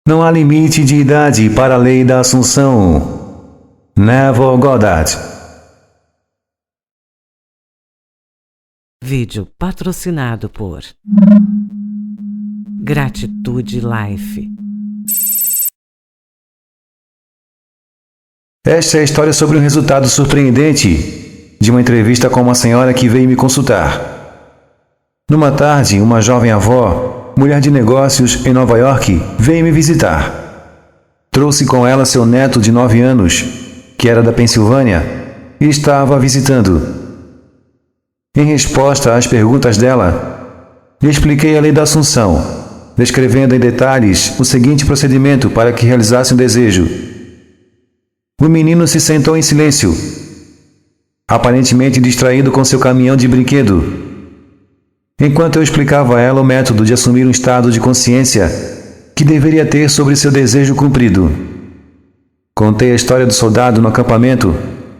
Não há limite de idade para a lei da Assunção. Neville Goddard. Vídeo patrocinado por Gratitude Life. Esta é a história sobre um resultado surpreendente de uma entrevista com uma senhora que veio me consultar. Numa tarde, uma jovem avó, mulher de negócios em Nova York, veio me visitar. Trouxe com ela seu neto de 9 anos, que era da Pensilvânia, e estava a visitando. Em resposta às perguntas dela, lhe expliquei a lei da Assunção, descrevendo em detalhes o seguinte procedimento para que realizasse um desejo. O menino se sentou em silêncio, aparentemente distraído com seu caminhão de brinquedo, enquanto eu explicava a ela o método de assumir um estado de consciência que deveria ter sobre seu desejo cumprido. Contei a história do soldado no acampamento,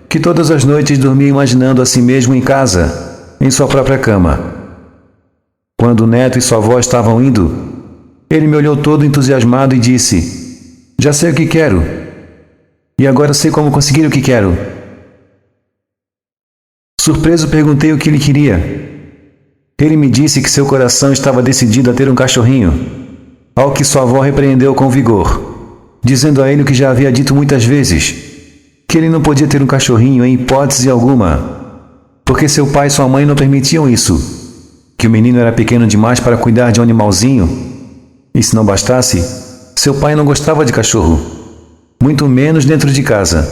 que todas as noites dormia imaginando a si mesmo em casa, em sua própria cama. Quando o neto e sua avó estavam indo, ele me olhou todo entusiasmado e disse: "Já sei o que quero. E agora sei como conseguir o que quero." Surpreso, perguntei o que ele queria. Ele me disse que seu coração estava decidido a ter um cachorrinho, ao que sua avó repreendeu com vigor, dizendo a ele o que já havia dito muitas vezes, que ele não podia ter um cachorrinho em hipótese alguma, porque seu pai e sua mãe não permitiam isso, que o menino era pequeno demais para cuidar de um animalzinho, e se não bastasse, seu pai não gostava de cachorro, muito menos dentro de casa.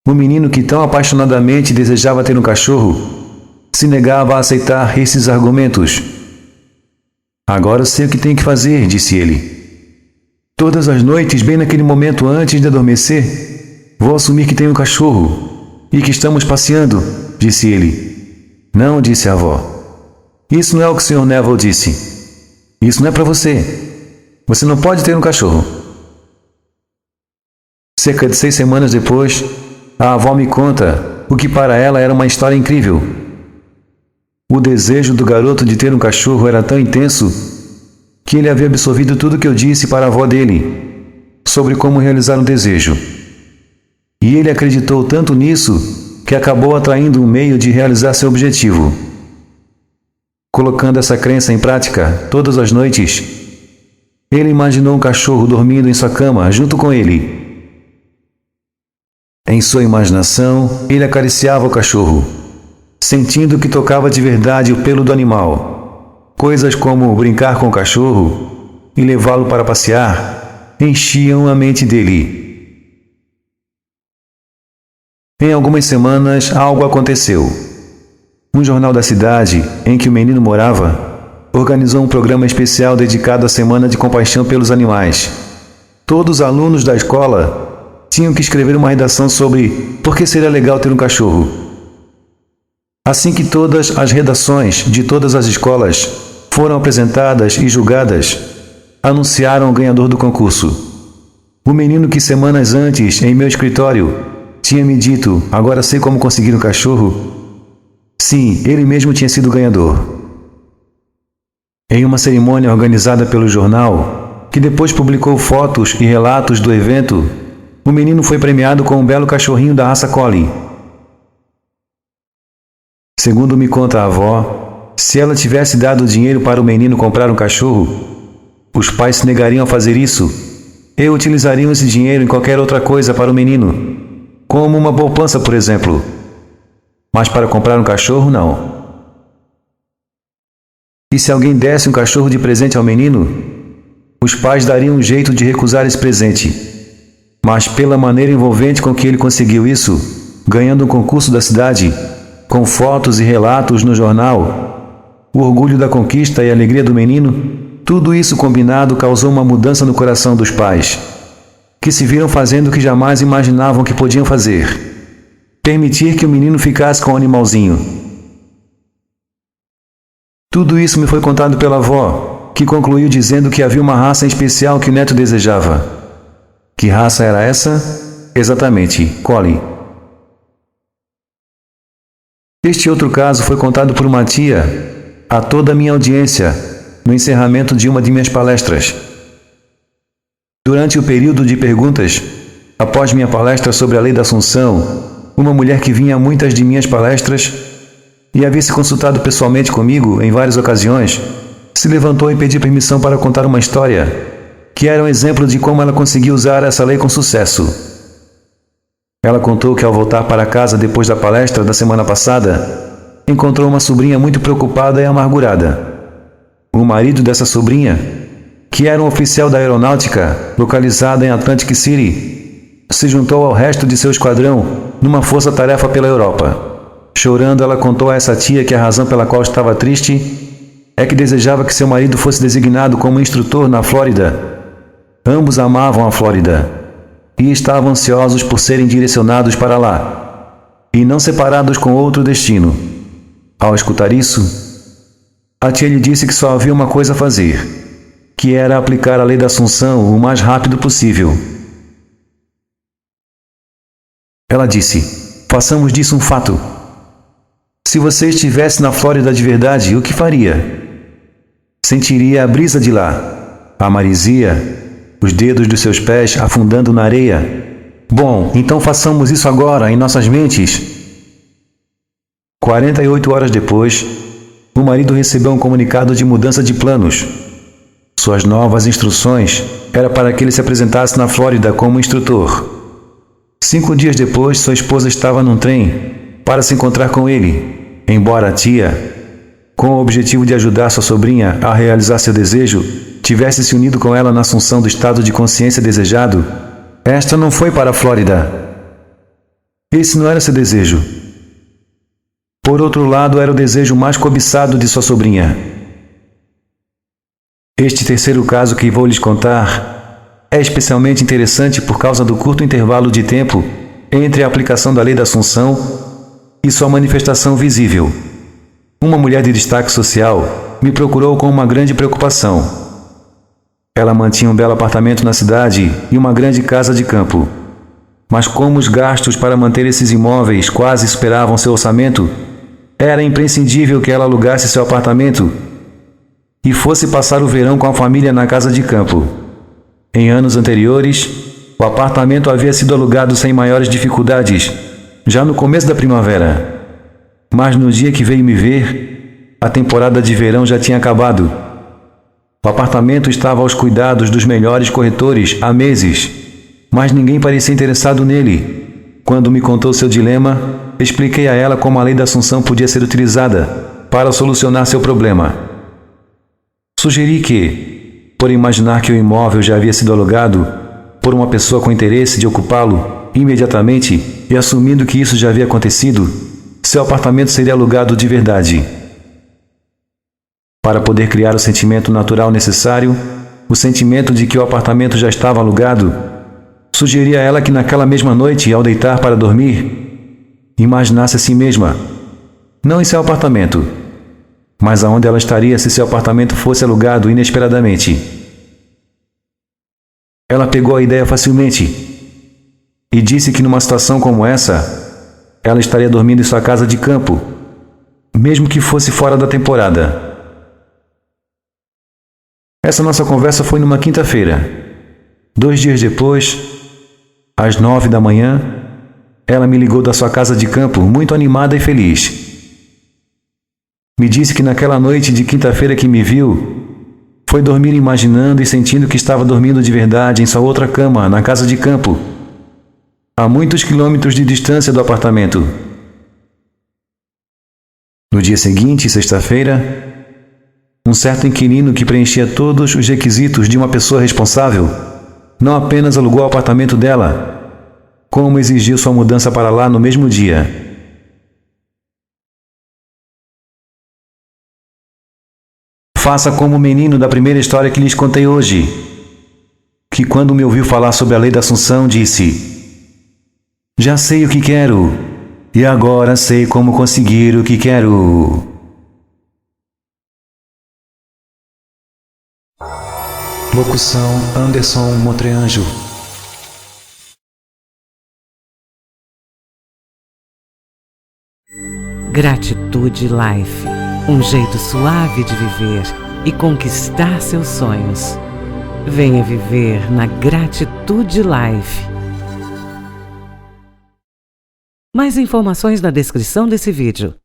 O menino, que tão apaixonadamente desejava ter um cachorro, se negava a aceitar esses argumentos. "Agora sei o que tenho que fazer", disse ele. "Todas as noites, bem naquele momento antes de adormecer, vou assumir que tenho um cachorro e que estamos passeando", disse ele. "Não", disse a avó. "Isso não é o que o Sr. Neville disse. Isso não é para você. Você não pode ter um cachorro." Cerca de 6 semanas depois, a avó me conta o que para ela era uma história incrível. O desejo do garoto de ter um cachorro era tão intenso que ele havia absorvido tudo que eu disse para a avó dele sobre como realizar um desejo. E ele acreditou tanto nisso que acabou atraindo um meio de realizar seu objetivo. Colocando essa crença em prática todas as noites, ele imaginou um cachorro dormindo em sua cama junto com ele. Em sua imaginação, ele acariciava o cachorro, sentindo que tocava de verdade o pelo do animal. Coisas como brincar com o cachorro e levá-lo para passear enchiam a mente dele. Em algumas semanas, algo aconteceu. Um jornal da cidade, em que o menino morava, organizou um programa especial dedicado à Semana de Compaixão pelos Animais. Todos os alunos da escola tinham que escrever uma redação sobre por que seria legal ter um cachorro. Assim que todas as redações de todas as escolas foram apresentadas e julgadas, anunciaram o ganhador do concurso. O menino que semanas antes, em meu escritório, tinha me dito: "Agora sei como conseguir um cachorro." Sim, ele mesmo tinha sido o ganhador. Em uma cerimônia organizada pelo jornal, que depois publicou fotos e relatos do evento, o menino foi premiado com um belo cachorrinho da raça Collie. Segundo me conta a avó, se ela tivesse dado dinheiro para o menino comprar um cachorro, os pais se negariam a fazer isso e utilizariam esse dinheiro em qualquer outra coisa para o menino, como uma poupança, por exemplo. Mas para comprar um cachorro, não. E se alguém desse um cachorro de presente ao menino, os pais dariam um jeito de recusar esse presente. Mas pela maneira envolvente com que ele conseguiu isso, ganhando um concurso da cidade, com fotos e relatos no jornal, o orgulho da conquista e a alegria do menino, tudo isso combinado causou uma mudança no coração dos pais, que se viram fazendo o que jamais imaginavam que podiam fazer: permitir que o menino ficasse com o animalzinho. Tudo isso me foi contado pela avó, que concluiu dizendo que havia uma raça em especial que o neto desejava. Que raça era essa? Exatamente, Collie. Este outro caso foi contado por uma tia a toda a minha audiência no encerramento de uma de minhas palestras. Durante o período de perguntas, após minha palestra sobre a lei da Assunção, uma mulher que vinha a muitas de minhas palestras e havia se consultado pessoalmente comigo em várias ocasiões, se levantou e pediu permissão para contar uma história que era um exemplo de como ela conseguiu usar essa lei com sucesso. Ela contou que ao voltar para casa depois da palestra da semana passada, encontrou uma sobrinha muito preocupada e amargurada. O marido dessa sobrinha, que era um oficial da aeronáutica localizada em Atlantic City, se juntou ao resto de seu esquadrão numa força-tarefa pela Europa. Chorando, ela contou a essa tia que a razão pela qual estava triste é que desejava que seu marido fosse designado como instrutor na Flórida. Ambos amavam a Flórida e estavam ansiosos por serem direcionados para lá e não separados com outro destino. Ao escutar isso, a tia lhe disse que só havia uma coisa a fazer, que era aplicar a lei da Assunção o mais rápido possível. Ela disse: façamos disso um fato. Se você estivesse na Flórida de verdade, o que faria? Sentiria a brisa de lá, a marisia, os dedos dos seus pés afundando na areia. Bom, então façamos isso agora em nossas mentes. 48 horas depois, o marido recebeu um comunicado de mudança de planos. Suas novas instruções era para que ele se apresentasse na Flórida como instrutor. 5 dias depois, sua esposa estava num trem para se encontrar com ele, embora a tia, com o objetivo de ajudar sua sobrinha a realizar seu desejo, tivesse se unido com ela na assunção do estado de consciência desejado. Esta não foi para a Flórida. Esse não era seu desejo. Por outro lado, era o desejo mais cobiçado de sua sobrinha. Este terceiro caso que vou lhes contar é especialmente interessante por causa do curto intervalo de tempo entre a aplicação da lei da Assunção e sua manifestação visível. Uma mulher de destaque social me procurou com uma grande preocupação. Ela mantinha um belo apartamento na cidade e uma grande casa de campo. Mas como os gastos para manter esses imóveis quase superavam seu orçamento, era imprescindível que ela alugasse seu apartamento e fosse passar o verão com a família na casa de campo. Em anos anteriores, o apartamento havia sido alugado sem maiores dificuldades, já no começo da primavera. Mas no dia que veio me ver, a temporada de verão já tinha acabado. O apartamento estava aos cuidados dos melhores corretores há meses, mas ninguém parecia interessado nele. Quando me contou seu dilema, expliquei a ela como a lei da Assunção podia ser utilizada para solucionar seu problema. Sugeri que, por imaginar que o imóvel já havia sido alugado por uma pessoa com interesse de ocupá-lo imediatamente e assumindo que isso já havia acontecido, seu apartamento seria alugado de verdade. Para poder criar o sentimento natural necessário, o sentimento de que o apartamento já estava alugado, sugeri a ela que naquela mesma noite, ao deitar para dormir, imaginasse a si mesma, não em seu apartamento, mas aonde ela estaria se seu apartamento fosse alugado inesperadamente. Ela pegou a ideia facilmente e disse que numa situação como essa, ela estaria dormindo em sua casa de campo, mesmo que fosse fora da temporada. Essa nossa conversa foi numa quinta-feira. 2 dias depois, às 9 da manhã, ela me ligou da sua casa de campo, muito animada e feliz. Me disse que naquela noite de quinta-feira que me viu, foi dormir imaginando e sentindo que estava dormindo de verdade em sua outra cama, na casa de campo, a muitos quilômetros de distância do apartamento. No dia seguinte, sexta-feira, um certo inquilino que preenchia todos os requisitos de uma pessoa responsável não apenas alugou o apartamento dela, como exigiu sua mudança para lá no mesmo dia. Faça como o menino da primeira história que lhes contei hoje, que quando me ouviu falar sobre a lei da Assunção disse: já sei o que quero, e agora sei como conseguir o que quero. Locução Anderson Motreanjo. Gratitude Life. Um jeito suave de viver e conquistar seus sonhos. Venha viver na Gratitude Life. Mais informações na descrição desse vídeo.